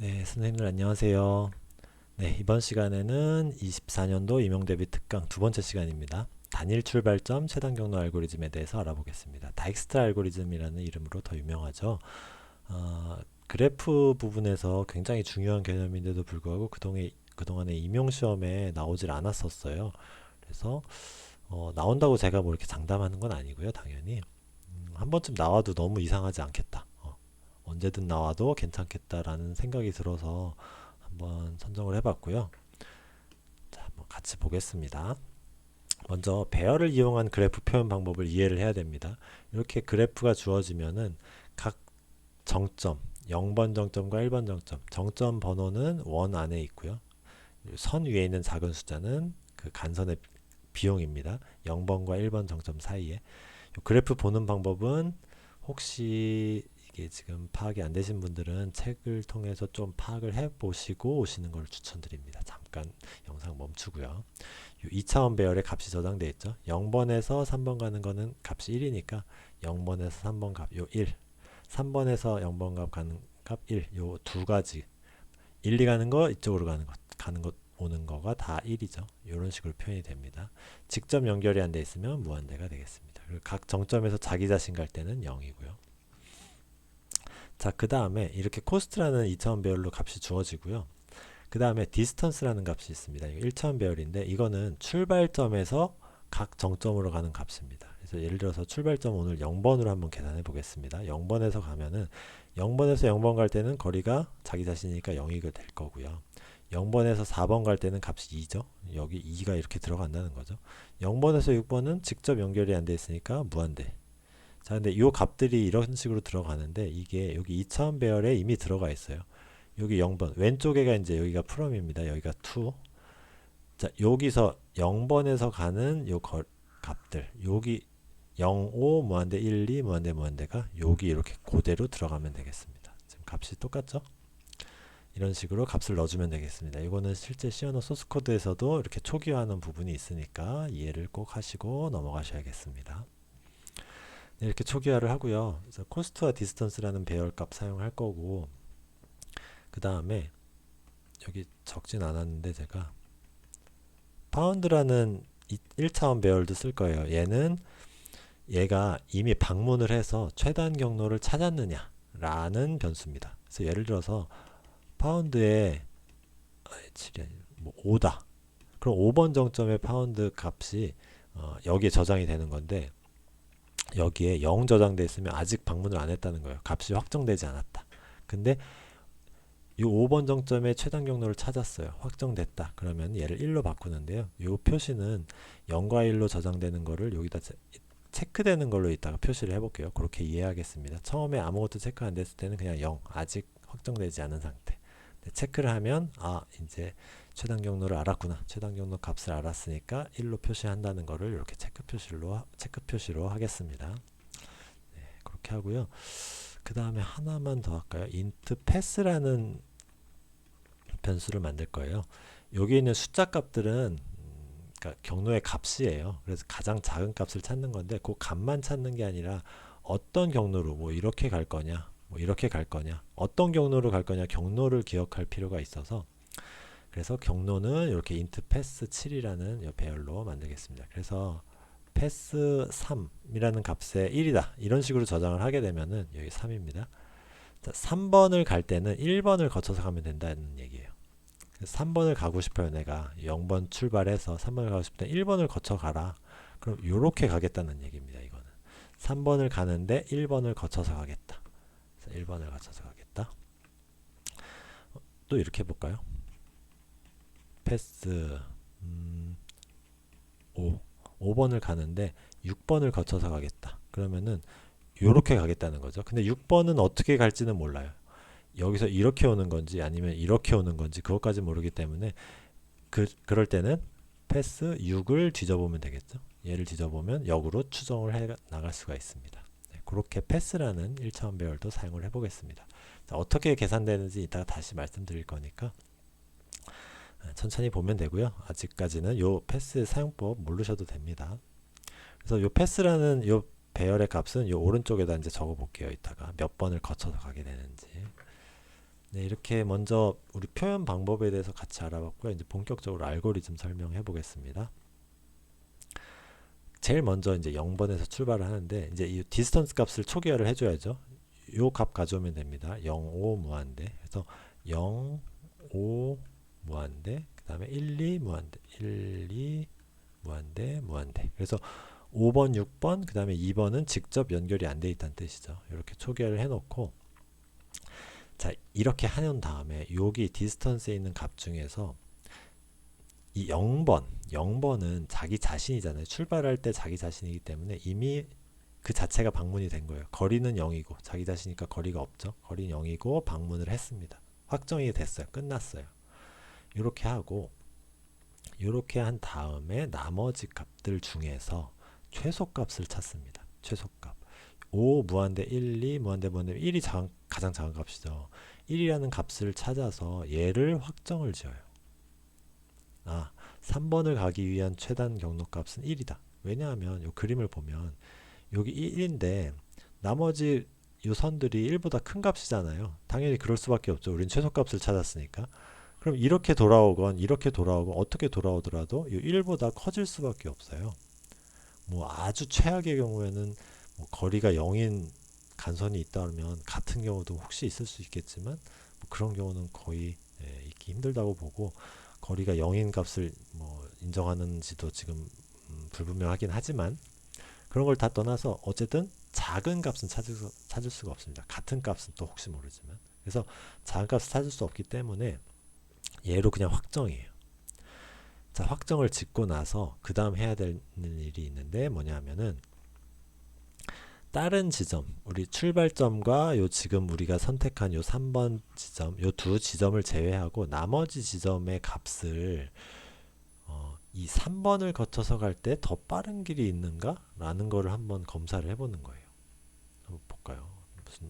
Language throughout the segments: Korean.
네, 선생님들 안녕하세요. 네, 이번 시간에는 24년도 임용대비 특강 두 번째 시간입니다. 단일 출발점 최단 경로 알고리즘에 대해서 알아보겠습니다. 다익스트라 알고리즘이라는 이름으로 더 유명하죠. 그래프 부분에서 굉장히 중요한 개념인데도 불구하고 그동안에 임용 시험에 나오질 않았었어요. 그래서 나온다고 제가 뭐 이렇게 장담하는 건 아니고요, 당연히. 한 번쯤 나와도 너무 이상하지 않겠다. 언제든 나와도 괜찮겠다라는 생각이 들어서 한번 선정을 해봤고요. 자, 한번 같이 보겠습니다. 먼저 배열을 이용한 그래프 표현 방법을 이해를 해야 됩니다. 이렇게 그래프가 주어지면은 각 정점, 0번 정점과 1번 정점, 정점 번호는 원 안에 있고요. 선 위에 있는 작은 숫자는 그 간선의 비용입니다. 0번과 1번 정점 사이에. 그래프 보는 방법은 혹시 이게 지금 파악이 안 되신 분들은 책을 통해서 좀 파악을 해 보시고 오시는 걸 추천드립니다. 잠깐 영상 멈추고요. 2차원 배열의 값이 저장되어 있죠. 0번에서 3번 가는 거는 값이 1이니까 0번에서 3번 값, 요 1. 3번에서 0번 값 가는 값 1. 요 두 가지. 1, 2 가는 거, 이쪽으로 가는 것, 오는 거가 다 1이죠. 이런 식으로 표현이 됩니다. 직접 연결이 안 돼 있으면 무한대가 되겠습니다. 그리고 각 정점에서 자기 자신 갈 때는 0이고요. 자, 그 다음에 이렇게 코스트라는 2차원 배열로 값이 주어지고요. 그 다음에 디스턴스라는 값이 있습니다. 1차원 배열인데 이거는 출발점에서 각 정점으로 가는 값입니다. 그래서 예를 들어서 출발점 오늘 0번으로 한번 계산해 보겠습니다. 0번에서 가면은 0번에서 0번 갈 때는 거리가 자기 자신이니까 0이 될 거고요. 0번에서 4번 갈 때는 값이 2죠. 여기 2가 이렇게 들어간다는 거죠. 0번에서 6번은 직접 연결이 안 돼 있으니까 무한대. 자, 근데 이 값들이 이런 식으로 들어가는데 이게 여기 2차원 배열에 이미 들어가 있어요. 여기 0번 왼쪽에가 이제 여기가 프롬입니다. 여기가 to. 자, 여기서 0번에서 가는 요 값들 여기 0, 5 무한대 1, 2 무한대 무한대가 여기 이렇게 그대로 들어가면 되겠습니다. 지금 값이 똑같죠? 이런 식으로 값을 넣어주면 되겠습니다. 이거는 실제 시어너 소스 코드에서도 이렇게 초기화하는 부분이 있으니까 이해를 꼭 하시고 넘어가셔야겠습니다. 네, 이렇게 초기화를 하고요. 그래서 코스트와 디스턴스라는 배열값 사용할 거고 그 다음에 여기 적진 않았는데 제가 파운드라는 1차원 배열도 쓸 거예요. 얘가 이미 방문을 해서 최단 경로를 찾았느냐 라는 변수입니다. 그래서 예를 들어서 파운드에 7이 뭐 5다. 그럼 5번 정점의 파운드 값이 여기에 저장이 되는 건데 여기에 0 저장돼 있으면 아직 방문을 안 했다는 거예요. 값이 확정되지 않았다. 근데 이 5번 정점의 최단 경로를 찾았어요. 확정됐다. 그러면 얘를 1로 바꾸는데요. 이 표시는 0과 1로 저장되는 거를 여기다 체크되는 걸로 이따가 표시를 해볼게요. 그렇게 이해하겠습니다. 처음에 아무것도 체크 안 됐을 때는 그냥 0, 아직 확정되지 않은 상태. 체크를 하면 이제 최단 경로를 알았구나. 최단 경로 값을 알았으니까 1로 표시한다는 거를 이렇게 체크 표시로 하겠습니다. 네, 그렇게 하고요. 그 다음에 하나만 더 할까요? int pass라는 변수를 만들 거예요. 여기 있는 숫자 값들은 그러니까 경로의 값이에요. 그래서 가장 작은 값을 찾는 건데 그 값만 찾는 게 아니라 어떤 경로로 뭐 이렇게 갈 거냐, 뭐 이렇게 갈 거냐, 어떤 경로로 갈 거냐 경로를 기억할 필요가 있어서 그래서 경로는 이렇게 int pass 7이라는 배열로 만들겠습니다. 그래서 pass 3이라는 값에 1이다 이런 식으로 저장을 하게 되면은 여기 3입니다. 자, 3번을 갈 때는 1번을 거쳐서 가면 된다는 얘기예요. 3번을 가고 싶어요. 내가 0번 출발해서 3번을 가고 싶을 때 1번을 거쳐 가라. 그럼 이렇게 가겠다는 얘기입니다. 이거는 3번을 가는데 1번을 거쳐서 가겠다. 1번을 거쳐서 가겠다. 또 이렇게 해볼까요? 패스 5 5번을 가는데 6번을 거쳐서 가겠다. 그러면은 이렇게 가겠다는 거죠. 근데 6번은 어떻게 갈지는 몰라요. 여기서 이렇게 오는 건지 아니면 이렇게 오는 건지 그것까지 모르기 때문에 그럴 때는 패스 6을 뒤져보면 되겠죠. 얘를 뒤져보면 역으로 추정을 해 나갈 수가 있습니다. 네, 그렇게 패스라는 1차원 배열도 사용을 해보겠습니다. 자, 어떻게 계산되는지 이따가 다시 말씀드릴 거니까 천천히 보면 되고요. 아직까지는 요 패스 사용법 모르셔도 됩니다. 그래서 요 패스라는 요 배열의 값은 요 오른쪽에다 이제 적어 볼게요. 이따가 몇 번을 거쳐서 가게 되는지. 네, 이렇게 먼저 우리 표현 방법에 대해서 같이 알아봤고요. 이제 본격적으로 알고리즘 설명해 보겠습니다. 제일 먼저 이제 0번에서 출발을 하는데 이제 이 디스턴스 값을 초기화를 해줘야죠. 요 값 가져오면 됩니다. 0, 5 무한대. 그래서 0, 5 무한대. 그 다음에 1, 2 무한대. 1, 2 무한대, 무한대. 그래서 5번, 6번, 그 다음에 2번은 직접 연결이 안 돼 있다는 뜻이죠. 이렇게 초기화를 해놓고 자, 이렇게 하는 다음에 여기 디스턴스에 있는 값 중에서 이 0번은 자기 자신이잖아요. 출발할 때 자기 자신이기 때문에 이미 그 자체가 방문이 된 거예요. 거리는 0이고 자기 자신이니까 거리가 없죠. 거리는 0이고 방문을 했습니다. 확정이 됐어요. 끝났어요. 이렇게 하고 이렇게 한 다음에 나머지 값들 중에서 최소값을 찾습니다. 최소값. 5 무한대 1, 2 무한대 무한대 1이 가장 작은 값이죠. 1이라는 값을 찾아서 얘를 확정을 지어요. 3번을 가기 위한 최단 경로값은 1이다. 왜냐하면 이 그림을 보면 여기 1인데 나머지 이 선들이 1보다 큰 값이잖아요. 당연히 그럴 수밖에 없죠. 우린 최소값을 찾았으니까. 그럼 이렇게 돌아오건 이렇게 돌아오건 어떻게 돌아오더라도 이 1보다 커질 수밖에 없어요. 뭐 아주 최악의 경우에는 뭐 거리가 0인 간선이 있다면 같은 경우도 혹시 있을 수 있겠지만 뭐 그런 경우는 거의 있기 힘들다고 보고 거리가 0인 값을 뭐 인정하는지도 지금 불분명하긴 하지만 그런 걸 다 떠나서 어쨌든 작은 값은 찾을 수가 없습니다. 같은 값은 또 혹시 모르지만 그래서 작은 값을 찾을 수 없기 때문에 얘로 그냥 확정이에요. 자, 확정을 짓고 나서 그 다음 해야 되는 일이 있는데 뭐냐면은 다른 지점, 우리 출발점과 요 지금 우리가 선택한 요 3번 지점, 요 두 지점을 제외하고 나머지 지점의 값을 이 3번을 거쳐서 갈 때 더 빠른 길이 있는가? 라는 거를 한번 검사를 해보는 거예요. 한번 볼까요?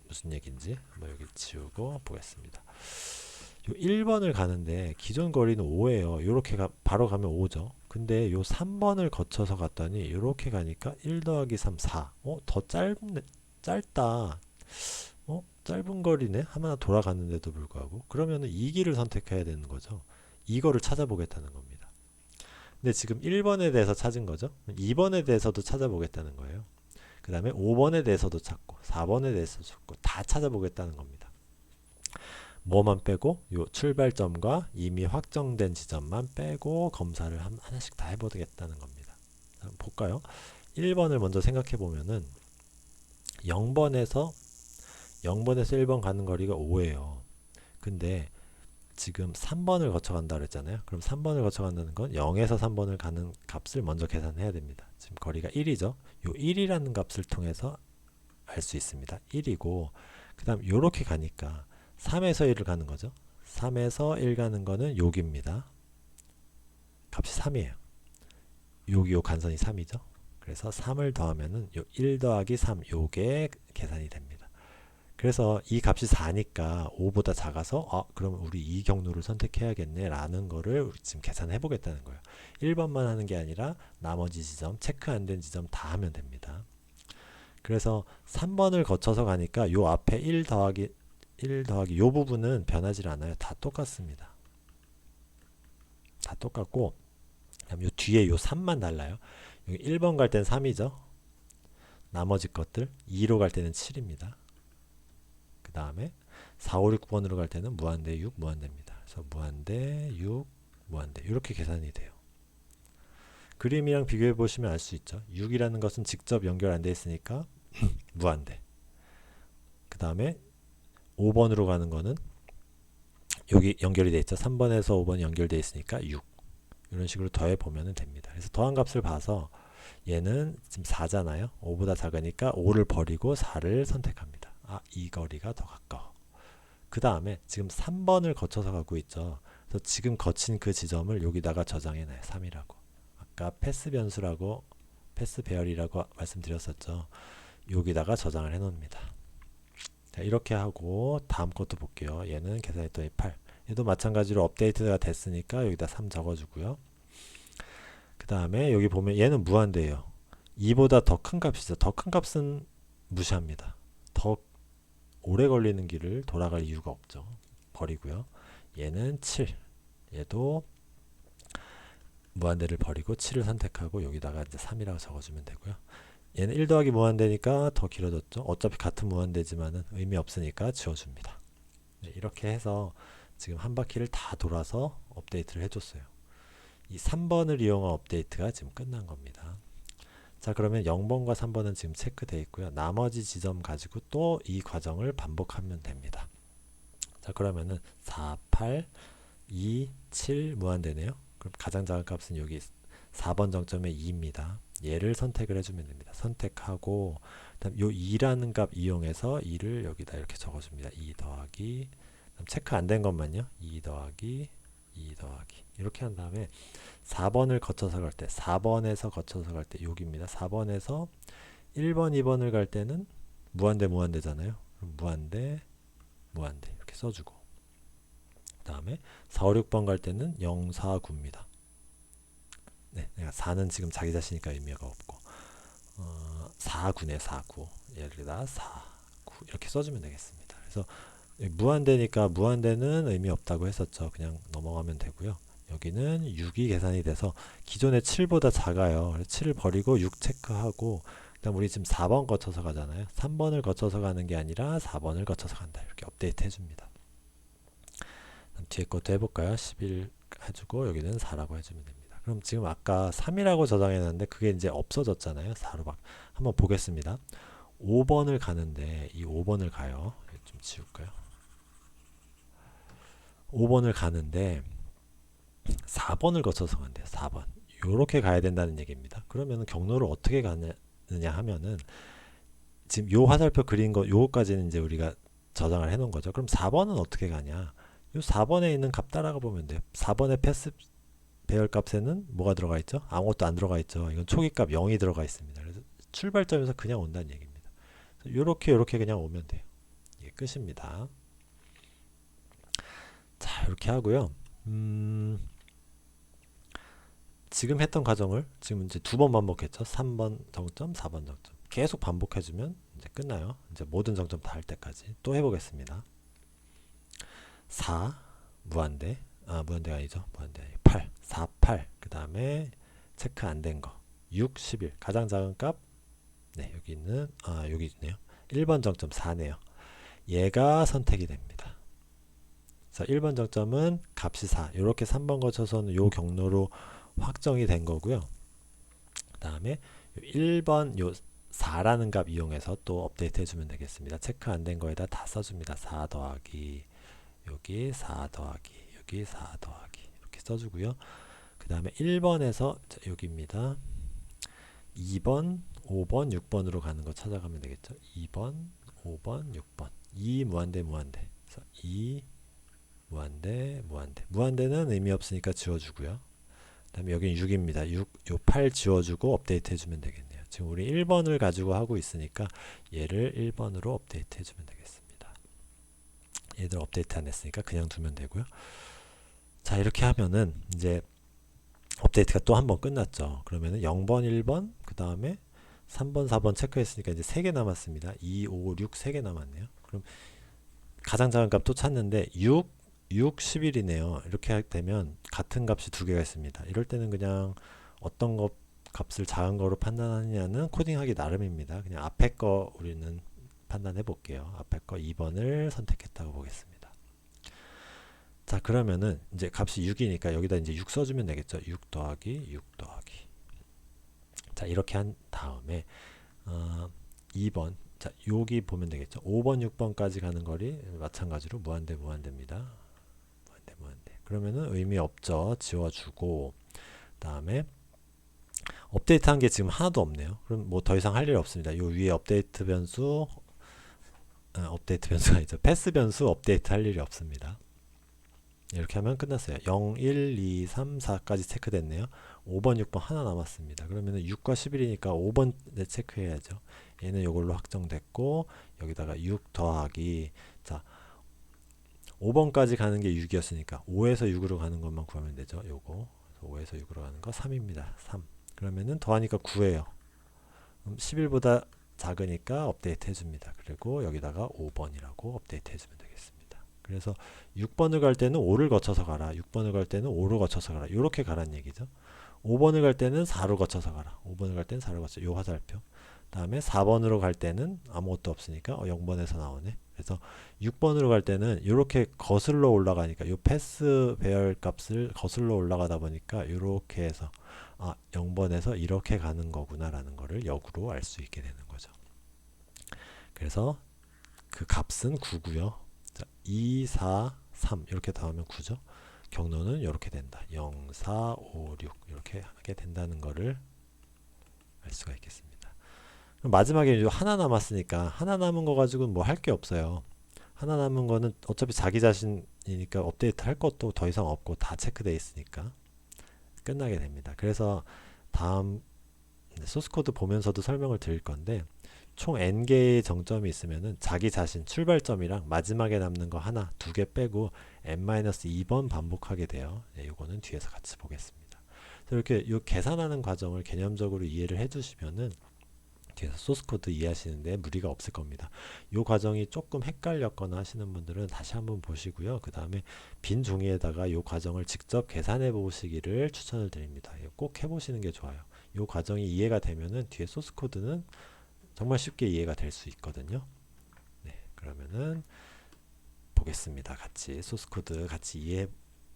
무슨 얘기인지 한번 여기 지우고 보겠습니다. 요 1번을 가는데 기존 거리는 5예요. 요렇게 바로 가면 5죠. 근데 요 3번을 거쳐서 갔더니 요렇게 가니까 1 더하기 3, 4. 더 짧다. 짧은 거리네? 하나 돌아갔는데도 불구하고. 그러면은 이 길을 선택해야 되는 거죠. 이거를 찾아보겠다는 겁니다. 근데 지금 1번에 대해서 찾은 거죠. 2번에 대해서도 찾아보겠다는 거예요. 그 다음에 5번에 대해서도 찾고 4번에 대해서도 찾고 다 찾아보겠다는 겁니다. 뭐만 빼고 요 출발점과 이미 확정된 지점만 빼고 검사를 하나씩 다 해보겠다는 겁니다. 한번 볼까요? 1번을 먼저 생각해 보면은 0번에서 1번 가는 거리가 5예요. 근데 지금 3번을 거쳐간다 그랬잖아요. 그럼 3번을 거쳐간다는 건 0에서 3번을 가는 값을 먼저 계산해야 됩니다. 지금 거리가 1이죠. 요 1이라는 값을 통해서 알 수 있습니다. 1이고 그 다음 요렇게 가니까 3에서 1을 가는 거죠. 3에서 1 가는 거는 여기입니다. 값이 3이에요. 여기 요 간선이 3이죠. 그래서 3을 더하면은 요 1 더하기 3 요게 계산이 됩니다. 그래서 이 값이 4니까 5보다 작아서 그럼 우리 이 경로를 선택해야겠네 라는 거를 지금 계산해 보겠다는 거예요. 1번만 하는 게 아니라 나머지 지점, 체크 안 된 지점 다 하면 됩니다. 그래서 3번을 거쳐서 가니까 요 앞에 1 더하기 요 부분은 변하지 않아요. 다 똑같습니다. 다 똑같고 그다음 요 뒤에 요 3만 달라요. 여기 1번 갈 때는 3이죠. 나머지 것들 2로 갈 때는 7입니다. 그 다음에 4, 5, 6번으로 갈 때는 무한대 6 무한대입니다. 그래서 무한대 6 무한대 이렇게 계산이 돼요. 그림이랑 비교해 보시면 알 수 있죠. 6이라는 것은 직접 연결 안 돼 있으니까 무한대. 그 다음에 5번으로 가는 거는 여기 연결이 돼 있죠. 3번에서 5번이 연결돼 있으니까 6. 이런 식으로 더해 보면 됩니다. 그래서 더한 값을 봐서 얘는 지금 4잖아요. 5보다 작으니까 5를 버리고 4를 선택합니다. 이 거리가 더 가까워. 그 다음에 지금 3번을 거쳐서 가고 있죠. 그래서 지금 거친 그 지점을 여기다가 저장해놔요. 3이라고. 아까 패스 변수라고 패스 배열이라고 말씀드렸었죠. 여기다가 저장을 해놓습니다. 자, 이렇게 하고 다음 것도 볼게요. 얘는 계산했더니 8. 얘도 마찬가지로 업데이트가 됐으니까 여기다 3 적어주고요. 그 다음에 여기 보면 얘는 무한대예요. 2보다 더 큰 값이죠. 더 큰 값은 무시합니다. 더 오래 걸리는 길을 돌아갈 이유가 없죠. 버리고요. 얘는 7. 얘도 무한대를 버리고 7을 선택하고 여기다가 이제 3이라고 적어주면 되고요. 얘는 1 더하기 무한대니까 더 길어졌죠. 어차피 같은 무한대지만은 의미 없으니까 지워줍니다. 네, 이렇게 해서 지금 한 바퀴를 다 돌아서 업데이트를 해줬어요. 이 3번을 이용한 업데이트가 지금 끝난 겁니다. 자, 그러면 0번과 3번은 지금 체크되어 있고요. 나머지 지점 가지고 또 이 과정을 반복하면 됩니다. 자, 그러면은 4, 8, 2, 7 무한대네요. 그럼 가장 작은 값은 여기 4번 정점에 2입니다. 얘를 선택을 해주면 됩니다. 선택하고 그다음 요 2라는 값 이용해서 2를 여기다 이렇게 적어줍니다. 2 더하기 체크 안 된 것만요. 2 더하기 2 더하기 이렇게 한 다음에 4번을 거쳐서 갈 때 4번에서 거쳐서 갈 때 여기입니다. 4번에서 1번, 2번을 갈 때는 무한대 무한대잖아요. 그럼 무한대 무한대 이렇게 써주고 그 다음에 4, 5, 6번 갈 때는 0, 4, 9입니다. 네, 4는 지금 자기 자신이니까 의미가 없고 4, 9네 4, 9 예를 들어 4, 9 이렇게 써주면 되겠습니다. 그래서 무한대니까 무한대는 의미 없다고 했었죠. 그냥 넘어가면 되고요. 여기는 6이 계산이 돼서 기존의 7보다 작아요. 7을 버리고 6 체크하고 그다음 우리 지금 4번 거쳐서 가잖아요. 3번을 거쳐서 가는 게 아니라 4번을 거쳐서 간다. 이렇게 업데이트 해줍니다. 뒤에 것도 해볼까요? 11 해주고 여기는 4라고 해주면 됩니다. 그럼 지금 아까 3이라고 저장해놨는데 그게 이제 없어졌잖아요. 4로 한번 보겠습니다. 5번을 가는데 이 5번을 가요. 좀 지울까요? 5번을 가는데 4번을 거쳐서 간대요. 4번. 요렇게 가야 된다는 얘기입니다. 그러면 경로를 어떻게 가느냐 하면은 지금 요 화살표 그린 거 요거까지는 이제 우리가 저장을 해 놓은 거죠. 그럼 4번은 어떻게 가냐? 요 4번에 있는 값 따라가 보면 돼요. 4번의 패스 배열 값에는 뭐가 들어가 있죠? 아무것도 안 들어가 있죠. 이건 초기값 0이 들어가 있습니다. 그래서 출발점에서 그냥 온다는 얘기입니다. 요렇게 그냥 오면 돼요. 이게 끝입니다. 자, 이렇게 하고요. 지금 했던 과정을 지금 이제 2번 반복했죠. 3번 정점, 4번 정점. 계속 반복해주면 이제 끝나요. 이제 모든 정점 다 할 때까지. 또 해보겠습니다. 4, 무한대. 무한대가 아니죠. 무한대. 8, 4, 8. 그 다음에 체크 안 된 거. 6, 11. 가장 작은 값. 네, 여기 있는, 여기 있네요. 1번 정점 4네요. 얘가 선택이 됩니다. 그래서 1번 정점은 값이 4. 이렇게 3번 거쳐서는 요 경로로 확정이 된 거고요. 그 다음에 1번 요 4라는 값 이용해서 또 업데이트 해주면 되겠습니다. 체크 안 된 거에다 다 써줍니다. 4 더하기 여기 4 더하기 여기 4 더하기 이렇게 써주고요. 그 다음에 1번에서 여기입니다. 2번, 5번, 6번으로 가는 거 찾아가면 되겠죠. 2번, 5번, 6번 2 무한대 무한대 그래서 2 무한대 무한대 무한대는 의미 없으니까 지워주고요. 그 다음에 여기는 6입니다. 6, 요 8 지워주고 업데이트 해주면 되겠네요. 지금 우리 1번을 가지고 하고 있으니까 얘를 1번으로 업데이트 해주면 되겠습니다. 얘들 업데이트 안 했으니까 그냥 두면 되고요. 자, 이렇게 하면은 이제 업데이트가 또 한 번 끝났죠. 그러면은 0번, 1번, 그 다음에 3번, 4번 체크했으니까 이제 3개 남았습니다. 2, 5, 6, 3개 남았네요. 그럼 가장 작은 값 또 찾는데 6, 11이네요. 이렇게 되면 같은 값이 두 개가 있습니다. 이럴 때는 그냥 어떤 것 값을 작은 거로 판단하느냐는 코딩하기 나름입니다. 그냥 앞에 거 우리는 판단해 볼게요. 앞에 거 2번을 선택했다고 보겠습니다. 자, 그러면은 이제 값이 6이니까 여기다 이제 6 써주면 되겠죠. 6 더하기 6 더하기. 자, 이렇게 한 다음에 2번. 자, 여기 보면 되겠죠. 5번, 6번까지 가는 거리 마찬가지로 무한대 무한대입니다. 무한대. 그러면은 의미 없죠. 지워주고 다음에 업데이트 한 게 지금 하나도 없네요. 그럼 뭐 더 이상 할 일 없습니다. 요 위에 업데이트 변수 업데이트 변수가 아니죠. 패스 변수 업데이트 할 일이 없습니다. 이렇게 하면 끝났어요. 0, 1, 2, 3, 4까지 체크됐네요. 5번, 6번 하나 남았습니다. 그러면 6과 11이니까 5번 체크해야죠. 얘는 이걸로 확정됐고 여기다가 6 더하기 자 5번까지 가는 게 6이었으니까 5에서 6으로 가는 것만 구하면 되죠. 요거 5에서 6으로 가는 거 3입니다. 3 그러면은 더하니까 9예요. 11보다 작으니까 업데이트 해줍니다. 그리고 여기다가 5번이라고 업데이트 해주면 되겠습니다. 그래서 6번을 갈 때는 5를 거쳐서 가라. 6번을 갈 때는 5를 거쳐서 가라. 이렇게 가라는 얘기죠. 5번을 갈 때는 4로 거쳐서 가라. 5번을 갈 때는 4로 거쳐. 요 화살표. 다음에 4번으로 갈 때는 아무것도 없으니까 0번에서 나오네. 그래서 6번으로 갈 때는 이렇게 거슬러 올라가니까 요 패스 배열 값을 거슬러 올라가다 보니까 이렇게 해서 0번에서 이렇게 가는 거구나 라는 거를 역으로 알 수 있게 되는 거죠. 그래서 그 값은 9고요. 자, 2, 4, 3 이렇게 더하면 9죠. 경로는 이렇게 된다. 0, 4, 5, 6 이렇게 하게 된다는 거를 알 수가 있겠습니다. 그럼 마지막에 이제 하나 남았으니까 하나 남은 거 가지고는 뭐 할 게 없어요. 하나 남은 거는 어차피 자기 자신이니까 업데이트 할 것도 더 이상 없고 다 체크돼 있으니까 끝나게 됩니다. 그래서 다음 소스 코드 보면서도 설명을 드릴 건데 총 n개의 정점이 있으면은 자기 자신 출발점이랑 마지막에 남는 거 하나, 두 개 빼고 n-2번 반복하게 돼요. 네, 이거는 뒤에서 같이 보겠습니다. 이렇게 이 계산하는 과정을 개념적으로 이해를 해주시면은 뒤에서 소스 코드 이해하시는데 무리가 없을 겁니다. 이 과정이 조금 헷갈렸거나 하시는 분들은 다시 한번 보시고요. 그 다음에 빈 종이에다가 이 과정을 직접 계산해 보시기를 추천을 드립니다. 꼭 해보시는 게 좋아요. 이 과정이 이해가 되면은 뒤에 소스 코드는 정말 쉽게 이해가 될 수 있거든요. 네, 그러면은 보겠습니다. 같이 소스 코드 같이 이해해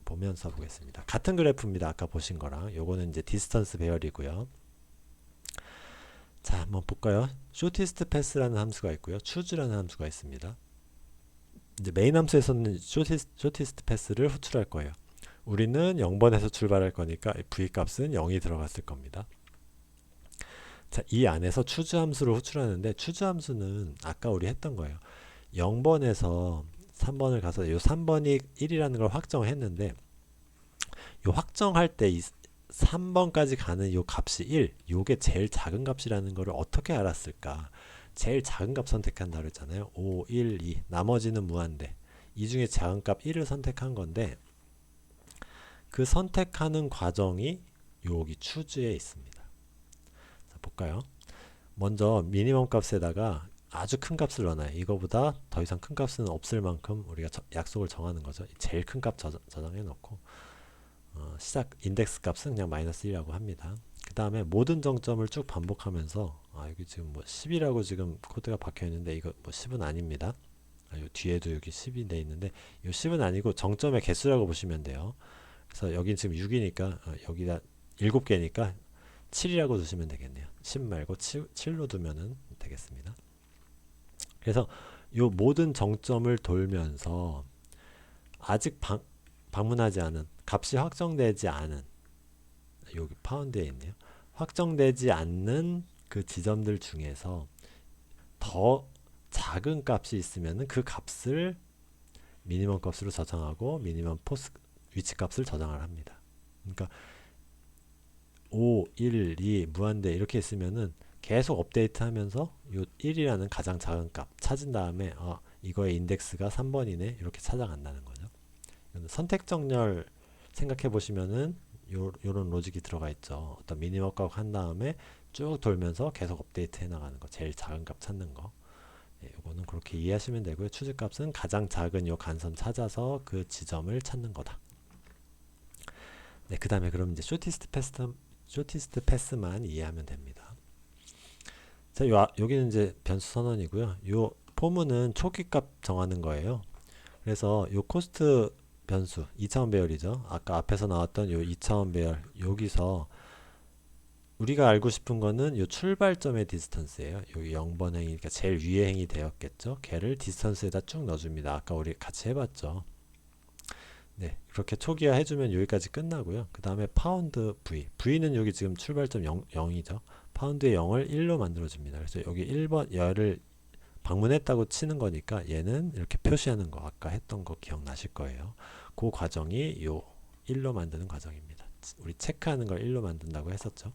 보면서 보겠습니다. 같은 그래프입니다. 아까 보신 거랑 요거는 이제 디스턴스 배열이고요. 자, 한번 볼까요? shortest pass라는 함수가 있고요. choose라는 함수가 있습니다. 이제 메인 함수에서는 shortest pass를 호출할 거예요. 우리는 0번에서 출발할 거니까 v 값은 0이 들어갔을 겁니다. 자, 이 안에서 choose 함수를 호출하는데 choose 함수는 아까 우리 했던 거예요. 0번에서 3번을 가서 이 3번이 1이라는 걸 확정했는데 이 확정할 때 이 3번까지 가는 이 값이 1, 요게 제일 작은 값이라는 거를 어떻게 알았을까? 제일 작은 값 선택한다 그랬잖아요. 5, 1, 2 나머지는 무한대. 이 중에 작은 값 1을 선택한 건데 그 선택하는 과정이 여기 choose에 있습니다. 자, 볼까요? 먼저 미니멈 값에다가 아주 큰 값을 넣어놔요. 이거보다 더 이상 큰 값은 없을 만큼 우리가 약속을 정하는 거죠. 제일 큰 값 저장해 놓고 시작 인덱스 값은 그냥 -1이라고 합니다. 그 다음에 모든 정점을 쭉 반복하면서 여기 지금 뭐 10이라고 지금 코드가 박혀 있는데 이거 뭐 10은 아닙니다. 요 뒤에도 여기 10이 돼 있는데 이 10은 아니고 정점의 개수라고 보시면 돼요. 그래서 여긴 지금 6이니까 여기다 7개니까 7이라고 두시면 되겠네요. 10 말고 7로 두면 되겠습니다. 그래서 이 모든 정점을 돌면서 아직 방문하지 않은 값이 확정되지 않은 여기 파운드에 있네요. 확정되지 않는 그 지점들 중에서 더 작은 값이 있으면 그 값을 미니멈 값으로 저장하고 미니멈 포스 위치 값을 저장을 합니다. 그러니까 5, 1, 2 무한대 이렇게 있으면은 계속 업데이트 하면서 요 1이라는 가장 작은 값 찾은 다음에 이거의 인덱스가 3번이네 이렇게 찾아간다는 거죠. 선택 정렬 생각해 보시면은 요런 로직이 들어가 있죠. 어떤 미니멈 값 한 다음에 쭉 돌면서 계속 업데이트 해 나가는 거, 제일 작은 값 찾는 거. 요거는 그렇게 이해하시면 되고요. 추즈 값은 가장 작은 요 간선 찾아서 그 지점을 찾는 거다. 네, 그 다음에 그럼 이제 쇼티스트 패스만 이해하면 됩니다. 자, 여기는 이제 변수 선언이고요. 요 포문은 초기 값 정하는 거예요. 그래서 요 코스트 변수 2차원 배열이죠. 아까 앞에서 나왔던 요 2차원 배열 여기서 우리가 알고 싶은 거는 요 출발점의 디스턴스예요. 여기 0번 행이니까 제일 위의 행이 되었겠죠. 걔를 디스턴스에다 쭉 넣어줍니다. 아까 우리 같이 해봤죠. 네, 그렇게 초기화 해주면 여기까지 끝나고요. 그 다음에 파운드 V. V는 여기 지금 출발점 0이죠. 파운드의 0을 1로 만들어줍니다. 그래서 여기 1번 열을 방문했다고 치는 거니까 얘는 이렇게 표시하는 거 아까 했던 거 기억나실 거예요. 그 과정이 요 1로 만드는 과정입니다. 우리 체크하는 걸 1로 만든다고 했었죠.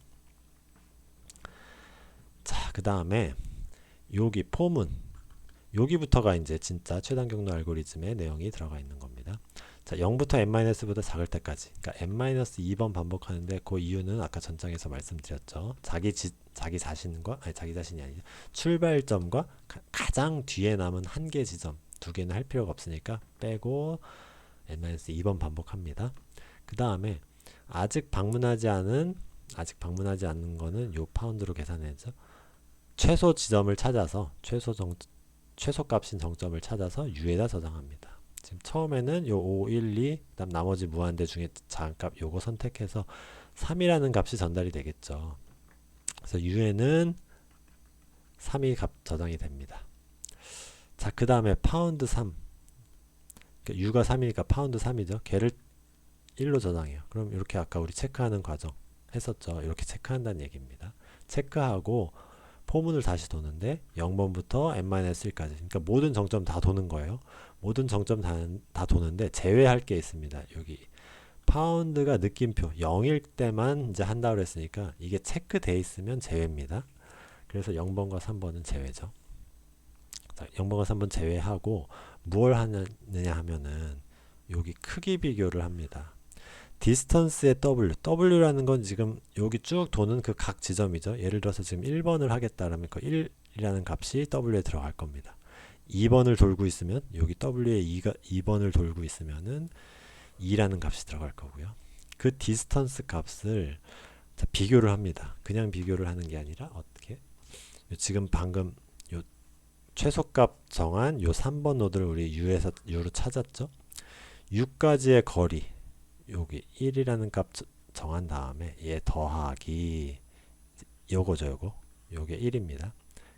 자, 그 다음에 여기 포문 여기부터가 이제 진짜 최단 경로 알고리즘의 내용이 들어가 있는 겁니다. 자, 0부터 n-보다 작을 때까지 그러니까 n-2번 반복하는데 그 이유는 아까 전장에서 말씀드렸죠. 자기 자신이 아니죠. 출발점과 가장 뒤에 남은 한 개 지점 두 개는 할 필요가 없으니까 빼고 n-2번 반복합니다. 그 다음에 아직 방문하지 않은 거는 요 파운드로 계산해야죠. 최소 지점을 찾아서 최소 값인 정점을 찾아서 u에다 저장합니다. 지금 처음에는 요 5, 1, 2, 그다음 나머지 무한대 중에 작은 값 요거 선택해서 3이라는 값이 전달이 되겠죠. 그래서 u에는 3이 값 저장이 됩니다. 자, 그 다음에 파운드 3. 그러니까 u가 3이니까 파운드 3이죠. 걔를 1로 저장해요. 그럼 이렇게 아까 우리 체크하는 과정 했었죠. 이렇게 체크한다는 얘기입니다. 체크하고 포문을 다시 도는데 0번부터 n-1까지 그러니까 모든 정점 다 도는 거예요. 모든 정점 다 도는데 제외할 게 있습니다. 여기 파운드가 느낌표 0일 때만 이제 한다고 그랬으니까 이게 체크돼 있으면 제외입니다. 그래서 0번과 3번은 제외죠. 자, 0번과 3번 제외하고 무엇을 하느냐 하면은 여기 크기 비교를 합니다. 디스턴스의 W라는 건 지금 여기 쭉 도는 그 각 지점이죠. 예를 들어서 지금 1번을 하겠다라면 그 1이라는 값이 W에 들어갈 겁니다. 2번을 돌고 있으면 여기 W에 2번을 돌고 있으면은 2라는 값이 들어갈 거고요. 그 디스턴스 값을 자, 비교를 합니다. 그냥 비교를 하는 게 아니라 어떻게? 지금 방금 요 최소값 정한 요 3번 노드를 우리 U로 찾았죠. U까지의 거리 여기 1이라는 값 정한 다음에 얘 더하기 요거죠. 요게 1입니다.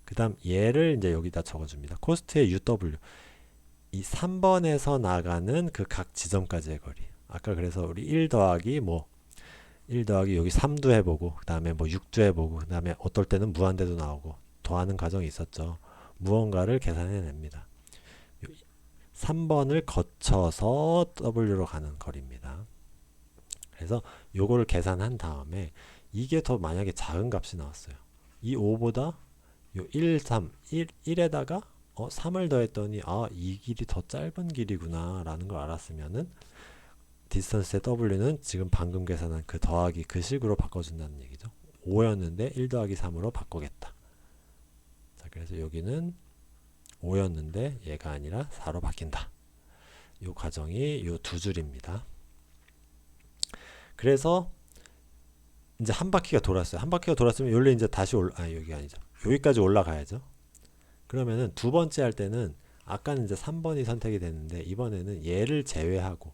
그 다음 얘를 이제 여기다 적어줍니다. 코스트의 UW 이 3번에서 나가는 그 각 지점까지의 거리 아까 그래서 우리 1 더하기 뭐 1 더하기 여기 3도 해보고 그 다음에 뭐 6도 해보고 그 다음에 어떨 때는 무한대도 나오고 더하는 과정이 있었죠. 무언가를 계산해냅니다. 3번을 거쳐서 W로 가는 거리입니다. 그래서 요거를 계산한 다음에 이게 더 만약에 작은 값이 나왔어요. 이 5보다 요 1, 3, 1에다가 3을 더했더니 이 길이 더 짧은 길이구나 라는 걸 알았으면은 디스턴스의 W는 지금 방금 계산한 그 더하기 그 식으로 바꿔준다는 얘기죠. 5였는데 1 더하기 3으로 바꾸겠다. 자, 그래서 여기는 5였는데 얘가 아니라 4로 바뀐다. 요 과정이 요 두 줄입니다. 그래서 이제 한 바퀴가 돌았어요. 한 바퀴가 돌았으면 원래 이제 다시 여기 아니죠. 여기까지 올라가야죠. 그러면은 두 번째 할 때는 아까는 이제 3번이 선택이 됐는데 이번에는 얘를 제외하고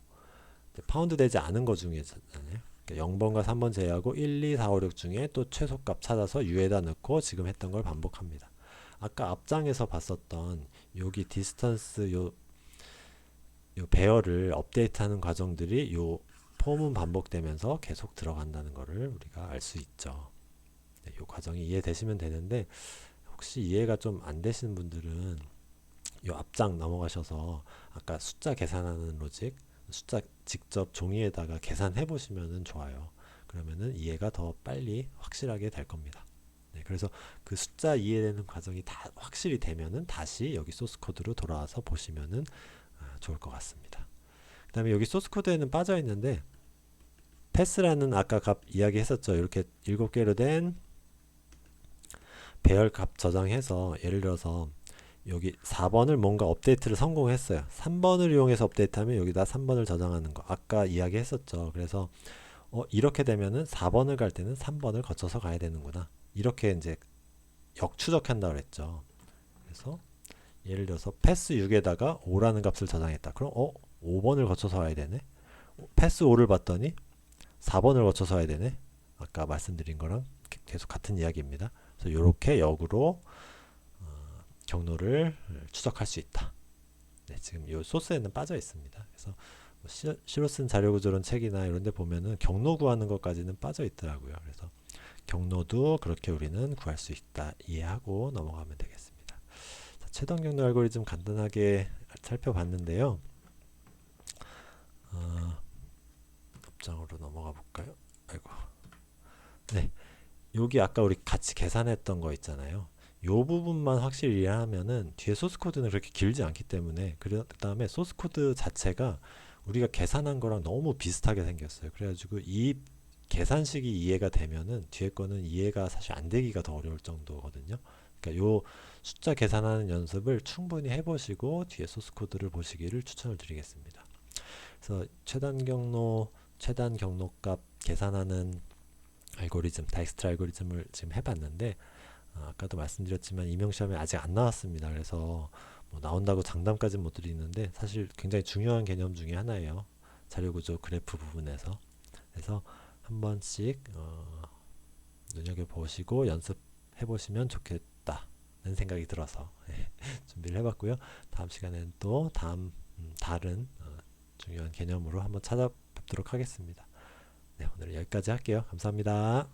파운드 되지 않은 거 중에잖아요. 그러니까 0번과 3번 제외하고 1, 2, 4, 5, 6 중에 또 최소값 찾아서 U에다 넣고 지금 했던 걸 반복합니다. 아까 앞장에서 봤었던 여기 디스턴스 요 배열을 업데이트하는 과정들이 요 폼은 반복되면서 계속 들어간다는 것을 우리가 알 수 있죠. 네, 이 과정이 이해되시면 되는데 혹시 이해가 좀 안 되시는 분들은 이 앞장 넘어가셔서 아까 숫자 계산하는 로직 숫자 직접 종이에다가 계산해 보시면 좋아요. 그러면은 이해가 더 빨리 확실하게 될 겁니다. 네, 그래서 그 숫자 이해되는 과정이 다 확실히 되면은 다시 여기 소스 코드로 돌아와서 보시면은 좋을 것 같습니다. 그 다음에 여기 소스 코드에는 빠져 있는데 패스라는 아까 값 이야기했었죠. 이렇게 7개로 된 배열 값 저장해서 예를 들어서 여기 4번을 뭔가 업데이트를 성공했어요. 3번을 이용해서 업데이트하면 여기다 3번을 저장하는 거 아까 이야기했었죠. 그래서 이렇게 되면은 4번을 갈 때는 3번을 거쳐서 가야 되는구나. 이렇게 이제 역추적한다 그랬죠. 그래서 예를 들어서 패스 6에다가 5라는 값을 저장했다. 그럼 5번을 거쳐서 가야 되네. 패스 5를 봤더니 4번을 거쳐서 가야 되네. 아까 말씀드린 거랑 계속 같은 이야기입니다. 그래서 이렇게 역으로 경로를 추적할 수 있다. 네, 지금 이 소스에는 빠져 있습니다. 그래서 시로 쓴 자료구조론 책이나 이런 데 보면은 경로 구하는 것까지는 빠져 있더라고요. 그래서 경로도 그렇게 우리는 구할 수 있다. 이해하고 넘어가면 되겠습니다. 자, 최단 경로 알고리즘 간단하게 살펴봤는데요. 업장으로 넘어가 볼까요? 아이고. 네. 여기 아까 우리 같이 계산했던 거 있잖아요. 요 부분만 확실히 이해하면은 뒤에 소스 코드는 그렇게 길지 않기 때문에 그 다음에 소스 코드 자체가 우리가 계산한 거랑 너무 비슷하게 생겼어요. 그래가지고 이 계산식이 이해가 되면은 뒤에 거는 이해가 사실 안 되기가 더 어려울 정도거든요. 그러니까 요 숫자 계산하는 연습을 충분히 해보시고 뒤에 소스 코드를 보시기를 추천을 드리겠습니다. 그래서 최단 경로값 계산하는 알고리즘, 다익스트라 알고리즘을 지금 해봤는데 아까도 말씀드렸지만 임용시험에 아직 안 나왔습니다. 그래서 뭐 나온다고 장담까지는 못 드리는데 사실 굉장히 중요한 개념 중에 하나예요. 자료구조 그래프 부분에서. 그래서 한 번씩 눈여겨보시고 연습해 보시면 좋겠다는 생각이 들어서 준비를 해봤고요. 다음 시간에는 또 다른 중요한 개념으로 한번 찾아뵙도록 하겠습니다. 네, 오늘 여기까지 할게요. 감사합니다.